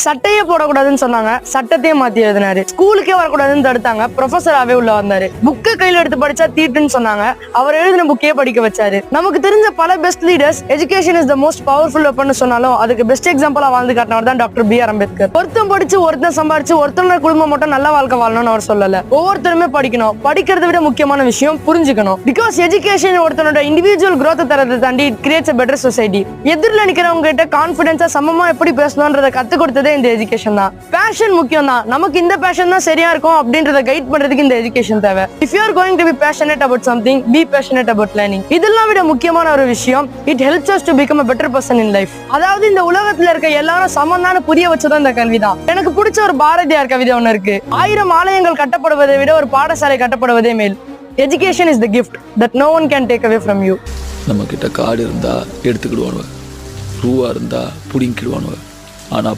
சட்டையே போடக்கூடாதுன்னு சொன்னாங்க, சட்டத்தையே மாத்தி எழுதினாரு. ஸ்கூலுக்கே வரக்கூடாதுன்னு தடுத்தாங்க, ப்ரொஃபஸராவே உள்ள வந்தாரு. புக்கை கையில எடுத்து படிச்சா தீட்டுன்னு சொன்னாங்க, அவர் எழுதின புக்கே படிக்க வச்சாரு. நமக்கு தெரிஞ்ச பல best leaders education is the most powerful weapon சொன்னாலும் அதுக்கு பெஸ்ட் எக்ஸாம்பிளா வாழ்ந்து காட்டினவர் தான் டாக்டர் பி ஆர் அம்பேத்கர். ஒருத்தன் படிச்சு ஒருத்தன் சம்பாரிச்சு ஒருத்தனோட குடும்பம் மட்டும் நல்ல வாழ்க்கை வாழணும்னு அவர் சொல்லல. ஒவ்வொருத்தருமே படிக்கணும். படிக்கிறத விட முக்கியமான விஷயம் புரிஞ்சுக்கணும். பிகாஸ் எஜுகேஷன் ஒருத்தனோட இண்டிவிஜுவல் growth தரதை தாண்டி it creates a better society. எதிரில் நிக்கிறவங்க கிட்ட கான்பிடன்ஸா சமமா எப்படி பேசணும்ன்றத கத்து கொடுத்ததே இந்த எஜுகேஷன் தான். பேஷன் முக்கியம் தான். நமக்கு இந்த பேஷன் தான் சரியா இருக்கும் அப்படின்றத கைட் பண்றதுக்கு இந்த எஜுகேஷன் தேவை. If you are going to be passionate about something, be passionate about learning. இதெல்லாம் விட முக்கியமான ஒரு விஷயம், it helps us to become a better person in life. அதாவது இந்த உலகத்துல இருக்க எல்லாரும் சமந்தான புரிய வச்சதும் இந்த கல்வி தான். எனக்கு பிடிச்ச ஒரு பாரதியார் கவிதை ஒண்ணு இருக்கு. 1000 ஆலயங்கள் கட்டப்படுவதை விட ஒரு பாடசாலை கட்டப்படுவதே மேல். Education is the gift that no one can take away from you. நம்ம கிட்ட காடு இருந்தா எடுத்துக்கிடுவானுவ, ரூவா இருந்தா புடிங்கிடுவானுவ. ஆனா